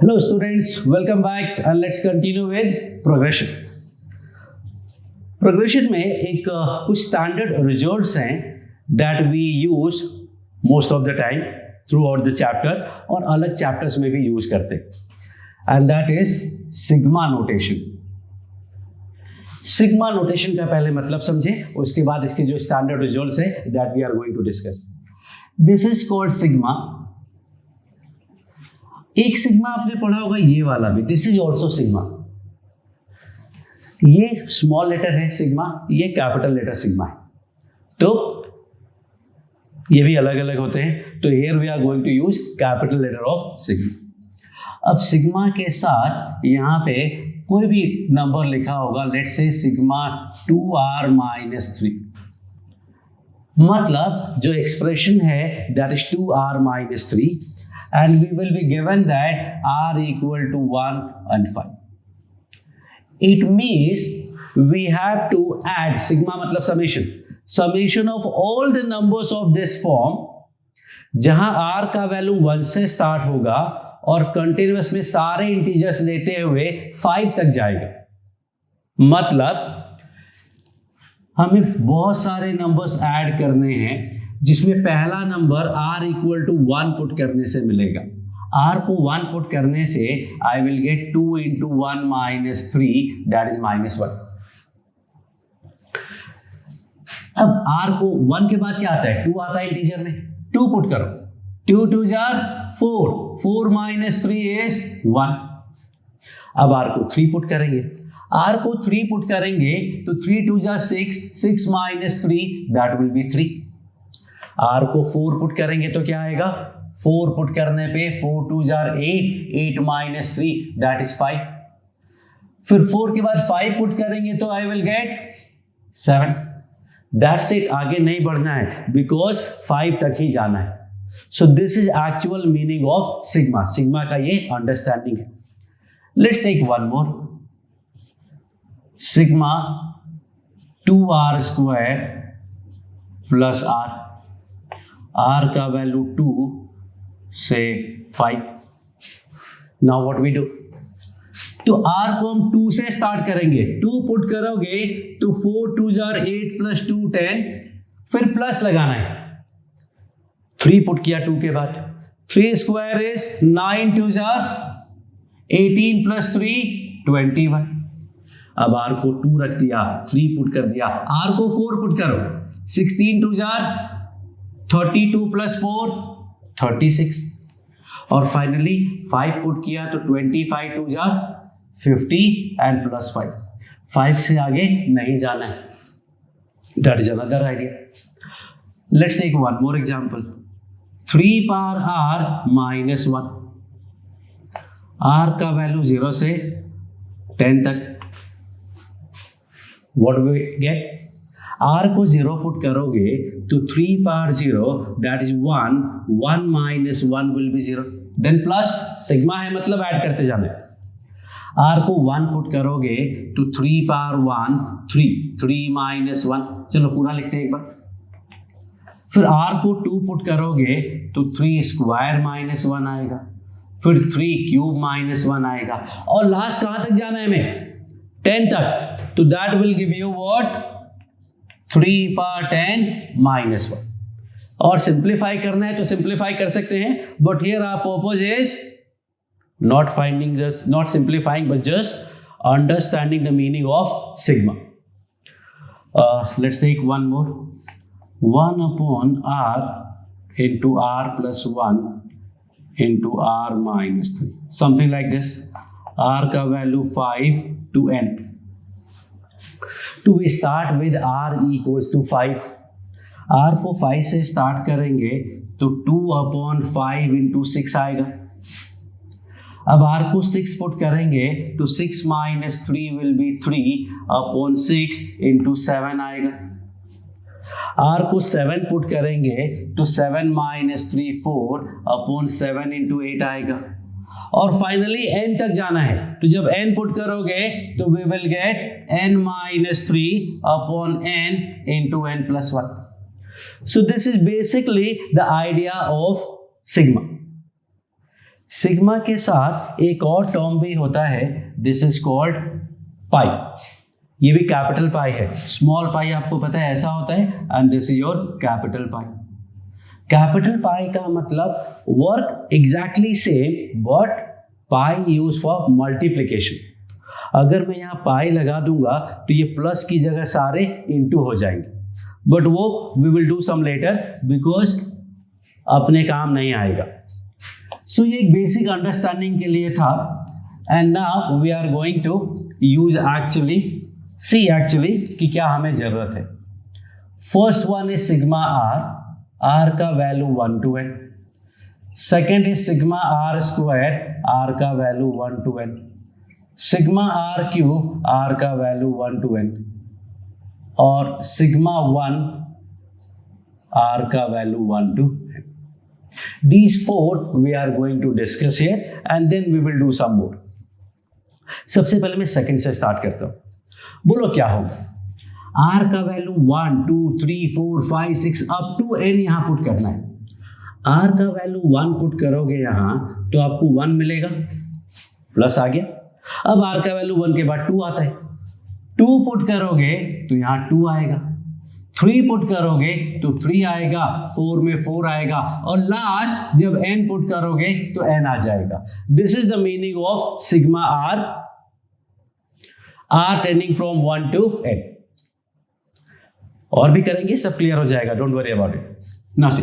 Hello students, welcome back and let's continue with progression. Progression में एक कुछ standard results हैं that we use most of the time throughout the chapter और अलग chapters में भी use करते हैं and that is sigma notation. Sigma notation का पहले मतलब समझे, उसके बाद इसके जो standard results हैं that we are going to discuss. This is called sigma. एक सिग्मा आपने पढ़ा होगा, ये वाला भी, दिस इज ऑल्सो सिग्मा. ये स्मॉल लेटर है सिग्मा, ये कैपिटल लेटर सिग्मा है, तो ये भी अलग अलग होते हैं. तो here we are going to use capital letter of sigma. अब सिग्मा के साथ यहाँ पे कोई भी नंबर लिखा होगा, लेट्स से सिग्मा 2r-3, मतलब जो एक्सप्रेशन है that is 2r-3 and we will be given that r equal to 1 and 5. It means we have to add sigma मतलब summation of all the numbers of this form, जहां r का value 1 से start होगा और continuous में सारे integers लेते हुए 5 तक जाएगा. मतलब हमें बहुत सारे नंबर्स ऐड करने हैं, जिसमें पहला number r equal to 1 put करने से मिलेगा. r को 1 पुट करने से I will get 2 into 1 minus 3 that is -1. अब r को 1 के बाद क्या आता है, 2 आता है इंटीजर में, 2 पुट करो, 2 2 जार 4, 4 माइनस 3 इज 1. अब r को 3 पुट करेंगे, r को 3 पुट करेंगे तो 3 2 jar 6, 6 minus 3 that will be 3. r को 4 पुट करेंगे तो क्या आएगा, 4 पुट करने पे 4 2 जार 8, 8 माइनस 3 दैट इज 5. फिर 4 के बाद 5 पुट करेंगे तो आई विल गेट 7. दैट्स इट, आगे नहीं बढ़ना है बिकॉज 5 तक ही जाना है. So this is actual meaning of sigma. Sigma का ये अंडरस्टैंडिंग है. Let's take one more. Sigma 2r² plus r, r का वैल्यू 2 से 5. नाउ व्हाट वी डू, तो r को हम 2 से स्टार्ट करेंगे, 2 पुट करोगे तो 4 2 जार 8 प्लस 2 10, फिर प्लस लगाना है, 3 पुट किया 2 के बाद, 3 स्क्वायर इज 9 2 जार 18 प्लस 3 21. अब r को 2 रख दिया, 3 पुट कर दिया, r को 4 पुट करो, 16 2 जार 32 प्लस 4 36, और फाइनली 5 पुट किया तो 25 2 जार 50 एंड प्लस 5. 5 से आगे नहीं जाना है. That is another idea. Let's take one more example. 3 power r minus 1, r का वैल्यू 0 से 10 तक. व्हाट वी गेट, r को 0 पुट करोगे तो 3 power 0 that is 1, 1 minus 1 will be 0, then plus sigma है मतलब ऐड करते जाना है. r को 1 पुट करोगे तो 3 पावर 1 3, 3 माइनस 1, चलो पूरा लिखते हैं एक बार. फिर r को 2 पुट करोगे तो 3 स्क्वायर माइनस 1 आएगा, फिर 3 क्यूब माइनस 1 आएगा, और लास्ट कहां तक जाना है हमें, 10 तक. तो that will give you what, 3 power 10 minus 1. और सिंप्लीफाई करना है तो सिंप्लीफाई कर सकते हैं, but here our purpose is not finding this, not simplifying, but just understanding the meaning of sigma. Let's take one more. 1 upon r into r plus 1 into r minus 3, something like this. r का value 5 to n. तो we start with r equals to 5. r को 5 से start करेंगे तो 2 upon 5 into 6 आएगा. अब r को 6 put करेंगे तो 6 minus 3 will be 3 upon 6 into 7 आएगा. r को 7 पुट करेंगे तो 7 माइनस 3 4 अपॉन 7 इंटू 8 आएगा. और फाइनली n तक जाना है, तो जब n पुट करोगे तो we will get n minus 3 upon n into n plus 1. So this is basically the idea of sigma. Sigma के साथ एक और टर्म भी होता है, दिस इज कॉल्ड पाई। ये भी कैपिटल पाई है। स्मॉल पाई आपको पता है ऐसा होता है, and this is your capital pi. Capital pi का मतलब work exactly same but pi use for multiplication. अगर मैं यहाँ पाई लगा दूंगा तो ये प्लस की जगह सारे इनटू हो जाएंगे, बट वो we will do some later because अपने काम नहीं आएगा। सो ये एक बेसिक अंडरस्टैंडिंग के लिए था, and now we are going to use actually कि क्या हमें जरूरत है। First one is sigma r का value 1 to n। Second is sigma r square, r का value 1 to n। Sigma r cube, r का वैल्यू 1 to n। और sigma 1 r का value 1 to n। These four we are going to discuss here and then we will do some more. सबसे पहले मैं second से start करता हूं। बोलो क्या होगा? R का वैल्यू 1 2 3 4 5 6 अप टू n यहां पुट करना है। R का वैल्यू 1 पुट करोगे यहां तो आपको 1 मिलेगा, प्लस आ गया। अब R का वैल्यू 1 के बाद 2 आता है, 2 पुट करोगे तो यहां 2 आएगा, 3 पुट करोगे तो 3 आएगा, 4 में 4 आएगा, और लास्ट जब n पुट करोगे तो n आ जाएगा। This is the meaning of sigma r tending from 1 to n। और भी करेंगे, सब क्लियर हो जाएगा, don't worry about it. Now see,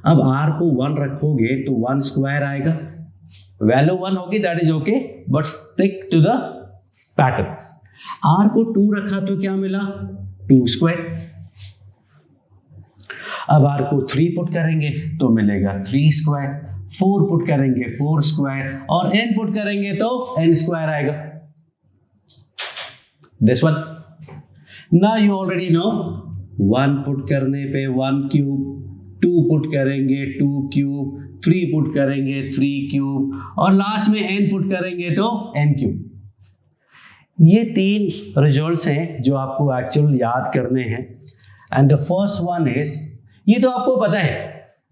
अब r को 1 रखोगे तो 1 स्क्वायर आएगा, वैल्यू 1 होगी, that is okay, but stick to the pattern. r को 2 रखा तो क्या मिला? 2 स्क्वायर। अब r को 3 पुट करेंगे तो मिलेगा 3 स्क्वायर, 4 पुट करेंगे 4 स्क्वायर, और n पुट करेंगे तो n स्क्वायर आएगा। This one now you already know, 1 put करने पे 1 क्यूब, 2 पुट करेंगे 2 क्यूब, 3 पुट करेंगे 3 क्यूब, और लास्ट में n पुट करेंगे तो n क्यूब। ये 3 रिजल्ट्स हैं जो आपको एक्चुअल याद करने हैं। And the first one is, ये तो आपको पता है,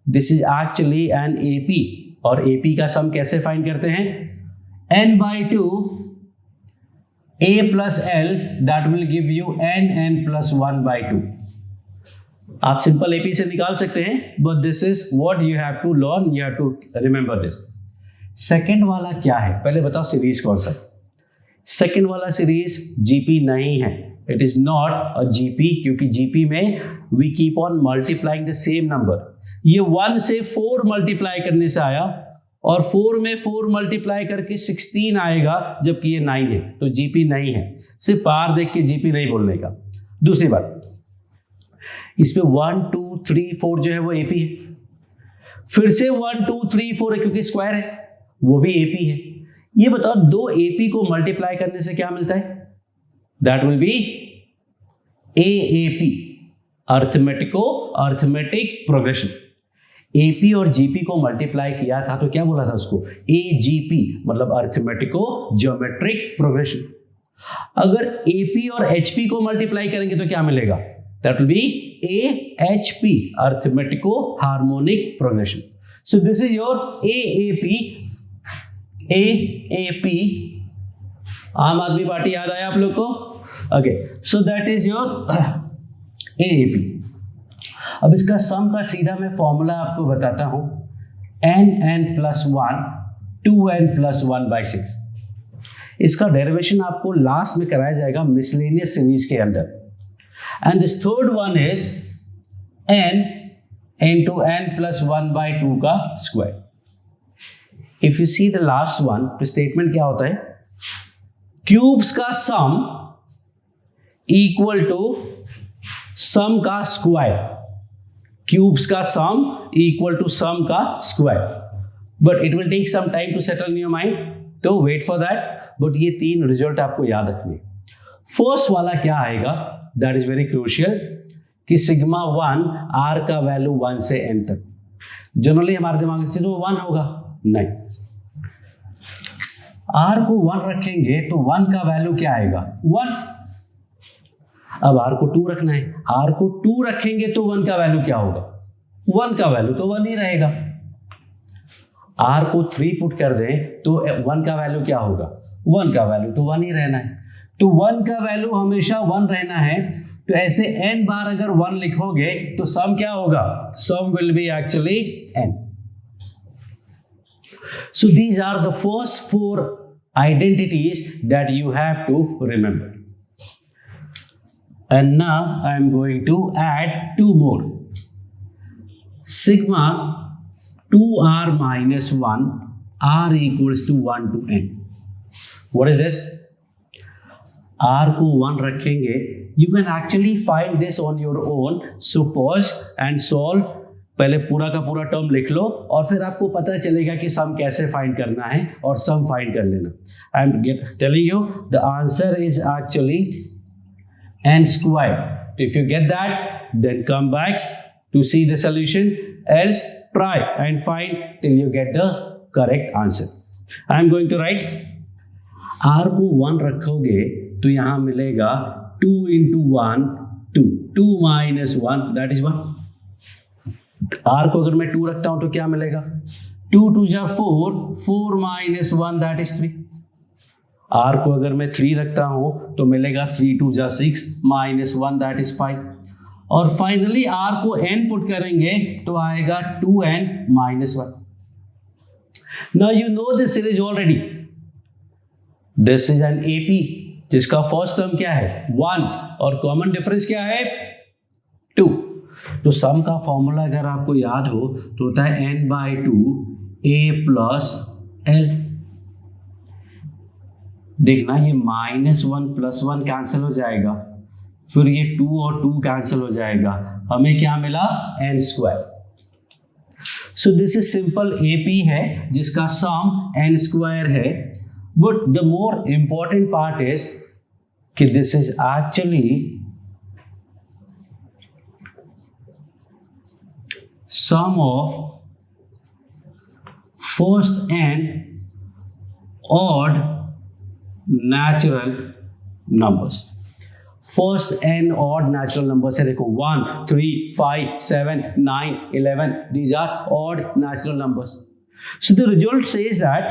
this is actually an AP, और एपी का सम कैसे फाइंड करते हैं? n/2 a plus l, that will give you n plus 1/2। आप सिंपल एपी से निकाल सकते हैं, but this is what you have to learn, you have to remember this. Second वाला क्या है, पहले बताओ सीरीज कौन सा? सेकेंड वाला सीरीज जीपी नहीं है, it is not a GP, क्योंकि जीपी में we keep on multiplying the same number. ये 1 से 4 मल्टीप्लाई करने से आया, और 4 में 4 मल्टीप्लाई करके 16 आएगा, जबकि ये 9 है, तो जीपी नहीं है। सिर्फ पार देख के जीपी नहीं बोलने का। दूसरी बात, इसमें 1 2 3 4 जो है वो एपी है, फिर से 1 2 3 4 है क्योंकि स्क्वायर है, वो भी एपी है। ये बताओ, 2 एपी को मल्टीप्लाई करने से क्या मिलता है? That will be AAP, arithmetic progression. AP और जीपी को मल्टीप्लाई किया था तो क्या बोला था उसको? एजीपी, मतलब अर्थमेटिको ज्योमेट्रिक प्रोग्रेशन। अगर एपी और एचपी को मल्टीप्लाई करेंगे तो क्या मिलेगा? That will be AHP, अर्थमेटिको harmonic progression. So this is your AAP. आम आदमी पार्टी याद आया आप लोग को? Okay, so that is your AAP. अब इसका सम का सीधा मैं फॉर्मूला आपको बताता हूं, n plus 1 2n plus 1/6। इसका डेरिवेशन आपको लास्ट में कराया जाएगा मिसलेनियस सीरीज के अंदर। And this third one is n into n plus 1/2 का square. If you see the last one, तो स्टेटमेंट क्या होता है? क्यूब्स का सम इक्वल टू सम का स्क्वायर। क्यूब्स का सम इक्वल टू सम का square, but it will take some time to settle in your mind, तो wait for that. But ये 3 रिजल्ट आपको याद रखने। फर्स्ट वाला क्या आएगा? दैट इज वेरी क्रूशियल, कि सिग्मा 1 आर का वैल्यू 1 से n तक। जनरली हमारे दिमाग में तो 1 होगा, नहीं, आर को 1 रखेंगे तो 1 का वैल्यू क्या आएगा? 1। अब r को 2 रखना है, r को 2 रखेंगे तो 1 का वैल्यू क्या होगा? 1 का वैल्यू तो 1 ही रहेगा। r को 3 पुट कर दें तो 1 का वैल्यू क्या होगा, 1 का वैल्यू तो 1 ही रहना है, तो 1 का वैल्यू हमेशा 1 रहना है। तो ऐसे n बार अगर 1 लिखोगे तो सम क्या होगा, sum will be actually n। So these are the first 4 identities that you have to remember. And now I am going to add 2 more. Sigma 2r minus 1 r equals to 1 to n. What is this? r को 1 रखेंगे. You can actually find this on your own. So pause and solve. पहले पूरा का पूरा term लिख लो और फिर आपको पता चलेगा कि सम कैसे फाइंड करना है और सम फाइंड कर लेना. I am telling you the answer is actually n square. If you get that, then come back to see the solution. Else try and find till you get the correct answer. I am going to write r को 1 रखोगे तो यहाँ मिलेगा 2 into 1 2 2 minus 1 that is 1. r को अगर मैं 2 रखता हूं तो क्या मिलेगा, 2 2 जा 4 4 minus 1 that is 3. r को अगर मैं 3 रखता हूं तो मिलेगा 3 2 जा 6 minus 1 that is 5. और फाइनली r को n पुट करेंगे तो आएगा 2n minus 1. Now you know this series already. This is an AP जिसका फर्स्ट टर्म क्या है 1 और कॉमन डिफरेंस क्या है 2. तो सम का फॉर्मूला अगर आपको याद हो तो होता है n/2 a प्लस l. देखना ये -1 + 1 कैंसिल हो जाएगा, फिर ये 2 और 2 कैंसिल हो जाएगा, हमें क्या मिला n square. So this is simple AP है जिसका सम n स्क्वायर है. But the more important part is कि this is actually sum of first n odd natural numbers. First n odd natural numbers है, देखो 1 3 5 7 9 11 these are odd natural numbers. So the result says that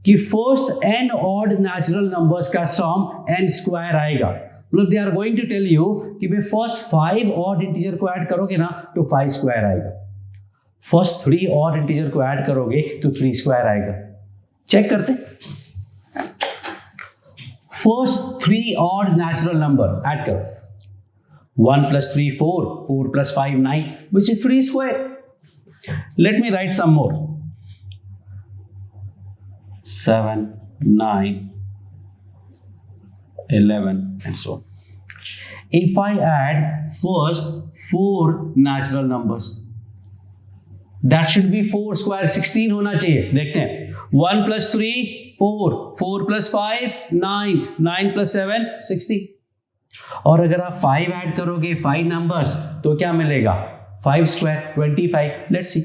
कि first n odd natural numbers का sum n square आएगा. मतलब they are going to tell you कि भाई first 5 odd integer को add करोगे ना तो 5 स्क्वायर आएगा, फर्स्ट 3 odd integer को ऐड करोगे तो 3 स्क्वायर आएगा. चेक करते, first 3 odd natural number add करो, 1 + 3 4 4 + 5 9 which is 3 square. Let me write some more. 7 9 11 and so on. If I add first 4 natural numbers, that should be 4 square 16 होना चाहिए. देखते हैं 1 + 3 4 4 + 5 9 9 + 7 16. और अगर आप 5 ऐड करोगे 5 नंबर्स तो क्या मिलेगा 5 स्क्वायर 25. Let's see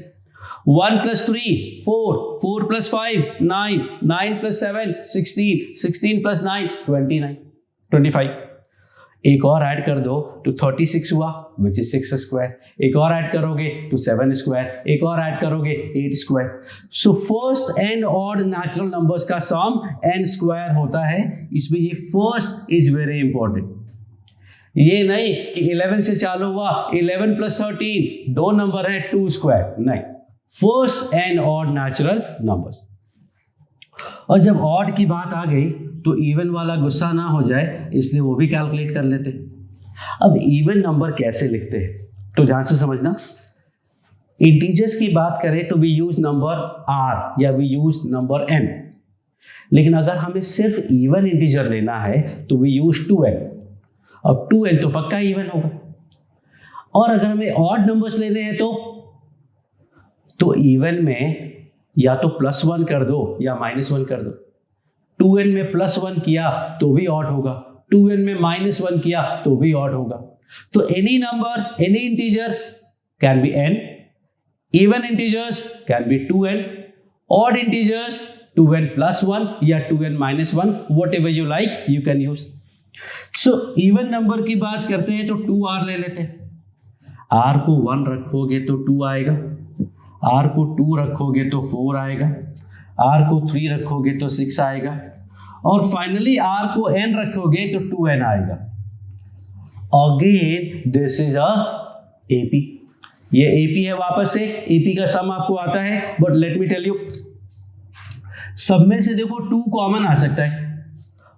1 + 3 4 4 + 5 9 9 + 7 16 16 + 9 29 25. एक और ऐड कर दो तो 36 हुआ विच इज 6 स्क्वायर. एक और ऐड करोगे तो 7 स्क्वायर. एक और ऐड करोगे 8 square. So first n odd natural numbers का सम n स्क्वायर होता है. इसमें ये फर्स्ट इज वेरी इंपॉर्टेंट. ये नहीं कि 11 से चालू हुआ 11 + 13 दो नंबर है 2 स्क्वायर, नहीं, first n odd natural numbers. और जब ऑड की बात आ गई तो इवन वाला गुस्सा ना हो जाए इसलिए वो भी कैलकुलेट कर लेते. अब इवन नंबर कैसे लिखते हैं तो ध्यान से समझना. इंटीजर्स की बात करें तो वी यूज नंबर r या वी यूज नंबर n. लेकिन अगर हमें सिर्फ इवन इंटीजर लेना है तो वी यूज 2n. अब 2n तो पक्का इवन होगा. और अगर हमें ऑड नंबर्स लेने हैं तो इवन में या तो +1 कर दो या -1 कर दो. 2n में +1 किया तो भी ऑड होगा, 2n में -1 किया तो भी ऑड होगा. तो any number any integer can be n, even integers can be 2n, odd integers 2n + 1 या 2n - 1 whatever you like you can use. So even number की बात करते हैं तो 2r ले लेते हैं. r को 1 रखोगे तो 2 आएगा, r को 2 रखोगे तो 4 आएगा, r को 3 रखोगे तो 6 आएगा, और फाइनली r को n रखोगे तो 2n आएगा। Again this is a AP, ये AP है। वापस से AP का सम आपको आता है, but let me tell you, सब में से देखो 2 कॉमन आ सकता है,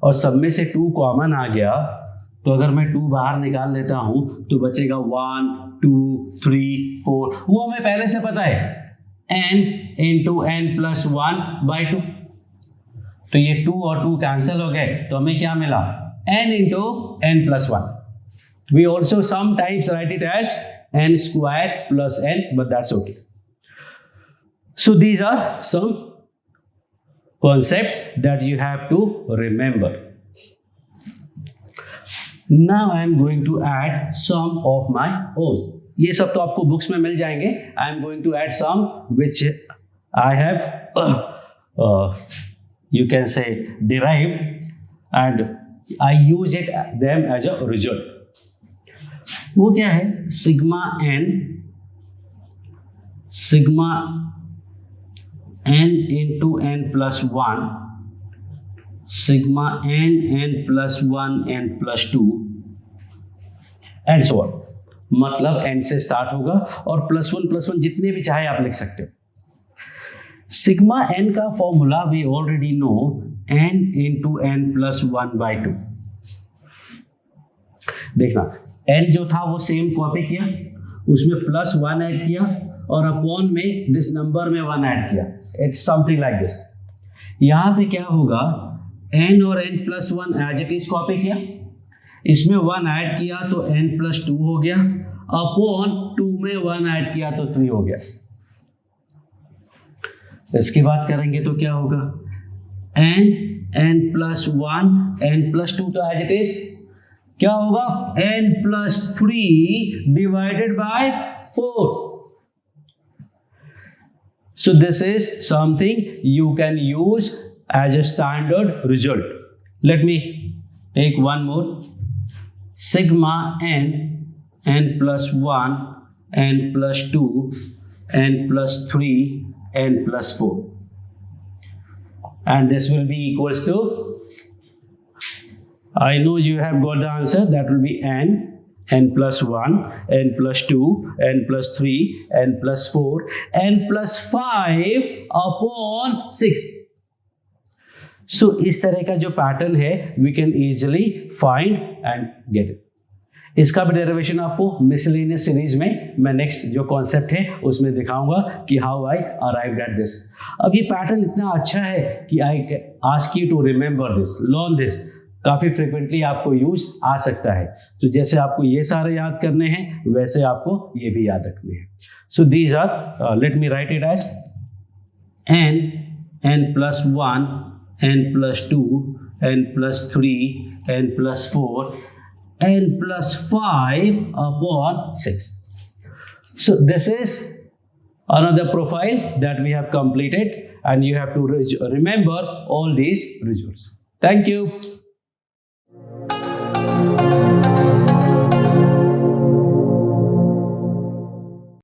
और सब में से 2 कॉमन आ गया तो अगर मैं 2 बाहर निकाल लेता हूं तो बचेगा 1 2 3 4, वो हमें पहले से पता है, n इंटू n प्लस 1/2। तो ये 2 और 2 कैंसिल हो गए, तो हमें क्या मिला, n into n plus 1। We also sometimes write it as n square plus n, but that's okay. So these are some concepts that you have to remember. Now I am going to add some of my own. ये सब तो आपको books में मिल जाएंगे. I am going to add some which I have you can say derived and I use it them as a result. वो क्या है, sigma n into n plus 1, sigma n plus 1 n plus 2 and so on। मतलब n से start होगा और +1 जितने भी चाहे आप लिख सकते हो। सिग्मा n का formula we already know, n into n plus 1/2। देखना n जो था वो सेम कॉपी किया, उसमें +1 ऐड किया और अपॉन में दिस नंबर में 1 ऐड किया। It's something like this. यहां पे क्या होगा, n और n plus 1 as it is copy किया, इसमें 1 ऐड किया तो n प्लस 2 हो गया, अपॉन 2 में 1 ऐड किया तो 3 हो गया। इसकी बात करेंगे तो क्या होगा, n प्लस 1 n प्लस 2 तो एज इट इज क्या होगा, n plus 3 divided by 4। So this is something you can use as a standard result. Let me take one more. Sigma n plus 1, n plus 2, n plus 3, n plus 4. And this will be equals to, I know you have got the answer, that will be n plus 1, n plus 2, n plus 3, n plus 4, n plus 5 upon 6। So इस तरह का जो pattern है we can easily find and get it। इसका भी derivation आपको miscellaneous series में मैं नेक्स्ट जो कॉन्सेप्ट है उसमें दिखाऊंगा कि how I arrived at this. अब ये पैटर्न इतना अच्छा है कि I ask you to remember this, learn this. काफ़ी फ्रिक्वेंटली आपको यूज आ सकता है। तो जैसे आपको ये सारे याद करने हैं वैसे आपको ये भी याद रखने हैं। So these are, let me write it as n plus 1, n plus 2, n plus 3, n plus 4, n plus 5 upon 6. So this is another profile that we have completed and you have to remember all these results. Thank you.